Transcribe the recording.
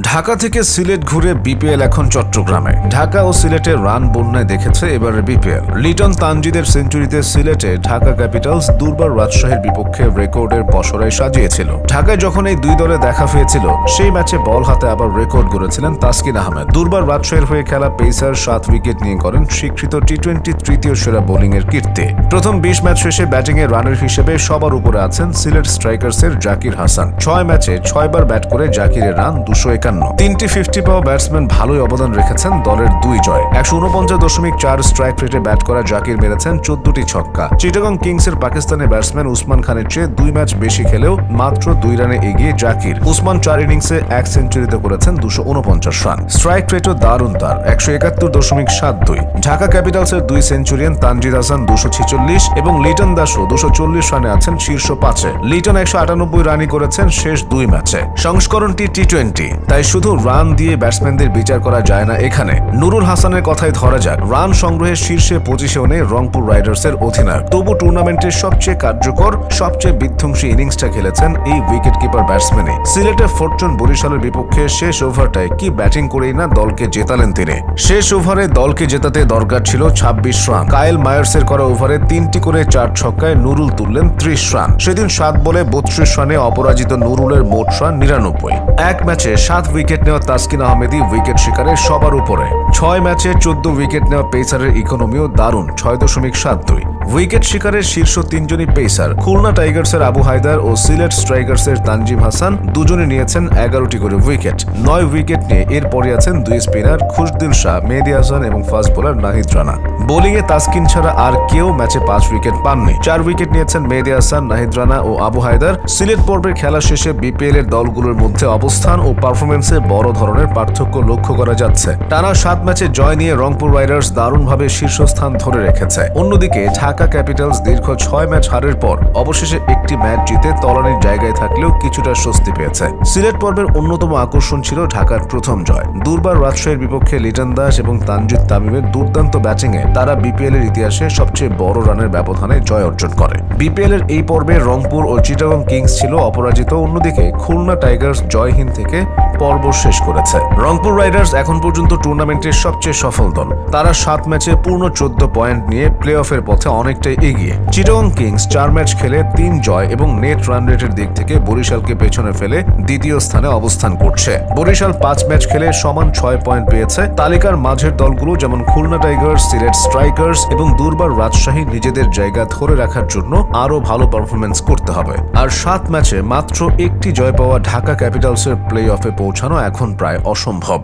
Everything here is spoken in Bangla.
ঢাকা থেকে সিলেট ঘুরে বিপিএল এখন চট্টগ্রামে। ঢাকা ও সিলেটের রান বন্যায় দেখেছে এবারে বিপিএল। লিটন তানজিদের সেঞ্চুরিতে সিলেটে ঢাকা ক্যাপিটালস দুর্বার রাজশাহীর বিপক্ষে রেকর্ডের পসরায় সাজিয়েছিল। ঢাকায় যখন এই দুই দলে দেখা হয়েছিল সেই ম্যাচে বল হাতে আবার রেকর্ড গড়েছিলেন তাসকিন আহমেদ। দুর্বার রাজশাহীর হয়ে খেলা পেসার 7 উইকেট নিয়ে করেন স্বীকৃত টি-20 তৃতীয় সেরা বোলিংয়ের কীর্তি। প্রথম 20 ম্যাচ শেষে ব্যাটিংয়ে রানের হিসেবে সবার উপরে আছেন সিলেট স্ট্রাইকার্সের জাকির হাসান। 6 ম্যাচে 6 বার ব্যাট করে জাকিরের রান 251। 3টি 50 পাওয়া ব্যাটসম্যান ভালোই অবদান রেখেছেন দলের 2 জয়। 149.4 স্ট্রাইক রেটে ব্যাট করা জাকির মেরেছেন 14টি ছক্কা। চিটাগং কিংসের পাকিস্তানি ব্যাটসম্যান উসমান খানের চেয়ে 2 ম্যাচ বেশি খেলেও মাত্র 2 রানে এগিয়ে জাকির। উসমান 4 ইনিংসে 1 সেঞ্চুরিতে করেছেন 249 রান। স্ট্রাইক রেটও দারুণ তার, 171.72। ঢাকা ক্যাপিটালসের 2 সেঞ্চুরিয়ান তানজিদ হাসান 246 এবং লিটন দাসও 240 রানে আছেন শীর্ষ 5-এ। লিটন 198 রানই করেছেন শেষ 2 ম্যাচে। সংস্করণটি টি-20, তাই শুধু রান দিয়ে ব্যাটসম্যানদের বিচার করা যায় না এখানে। নুরুল হাসানের কথাই ধরা যাক, রান সংগ্রহের শীর্ষে 25-এও নেই রংপুর রাইডার্সের অধিনায়ক। তবু টুর্নামেন্টের সবচেয়ে কার্যকর, সবচেয়ে বিধ্বংসী ইনিংসটা খেলেছেন এই উইকেট কিপার ব্যাটসম্যানই। সিলেটের ফরচুন বরিশালের বিপক্ষে শেষ ওভারটায় কি ব্যাটিং করেই না দলকে জেতালেন তিনি। শেষ ওভারে দলকে জেতাতে দরকার ছিল 26 রান। কায়েল মায়ার্সের করা ওভারে 3টি করে 4 ছক্কায় নুরুল তুললেন 30 রান। সেদিন 7 বলে 32 রানে অপরাজিত নুরুলের মোট রান 99। এক ম্যাচে 7 উইকেট নেওয়া তাসকিন আহমেদই উইকেট শিকারে সবার উপরে। 6 ম্যাচে 14 উইকেট নেওয়া পেসারের ইকোনমিও দারুণ, 6.72। উইকেট শিকারের শীর্ষ 3 জনই পেসার। খুলনা টাইগার্সের আবু হায়দার ও সিলেট স্ট্রাইকার্সের তানজিম হাসান দুজনে নিয়েছেন 11টি করে উইকেট। 9 উইকেট নিয়ে এরপরে আছেন 2 স্পিনার খুশদিল শাহ, মেহেদী হাসান এবং ফাস্ট বোলার নাহিদ রানা। বোলিংয়ে তাসকিন ছাড়া আর কেউ ম্যাচে 5 উইকেট পাননি। 4 উইকেট নিয়েছেন মেহেদী হাসান, নাহিদ রানা ও আবু হায়দার। সিলেট পর্বের খেলা শেষে বিপিএল এর দলগুলোর মধ্যে অবস্থান ও পারফরমেন্সে বড় ধরনের পার্থক্য লক্ষ্য করা যাচ্ছে। টানা 7 ম্যাচে জয় নিয়ে রংপুর রাইডার্স দারুণভাবে শীর্ষস্থান ধরে রেখেছে। অন্যদিকে ঢাকা ক্যাপিটালস দীর্ঘ 6 ম্যাচ হারের পর অবশেষে একটি ম্যাচ জিতে তলানির জায়গায় থাকলেও কিছুটা স্বস্তি পেয়েছে। সিলেট পর্বের অন্যতম আকর্ষণ ছিল ঢাকার প্রথম জয়। দুর্বার রাজশাহীর বিপক্ষে লিটন দাস এবং তানজিদ তামিমের দুর্দান্ত ব্যাটিংয়ে তারা বিপিএল এর ইতিহাসে সবচেয়ে বড় রানের ব্যবধানে জয় অর্জন করে। বিপিএল এর এই পর্বে রংপুর ও চিটাগং কিংস ছিল অপরাজিত। অন্যদিকে খুলনা টাইগার্স জয়হীন থেকে পর্ব শেষ করেছে। রংপুর রাইডার্স এখন পর্যন্ত টুর্নামেন্টের সবচেয়ে সফল দল। তারা 7 ম্যাচে পূর্ণ 14 পয়েন্ট নিয়ে প্লে অফের পথে অনেকটাই এগিয়ে। চিটাগং কিংস 4 ম্যাচ খেলে 3 জয় এবং নেট রান রেটের দিক থেকে বরিশালকে পেছনে ফেলে দ্বিতীয় স্থানে অবস্থান করছে। বরিশাল 5 ম্যাচ খেলে সমান 6 পয়েন্ট পেয়েছে। তালিকার মাঝের দলগুলো যেমন খুলনা টাইগার্স, সিলেট স্ট্রাইকার্স এবং দুর্বার রাজশাহী নিজেদের জায়গা ধরে রাখার জন্য আরও ভালো পারফরমেন্স করতে হবে। আর 7 ম্যাচে মাত্র 1টি জয় পাওয়া ঢাকা ক্যাপিটালসের প্লে অফে পৌঁছানো এখন প্রায় অসম্ভব।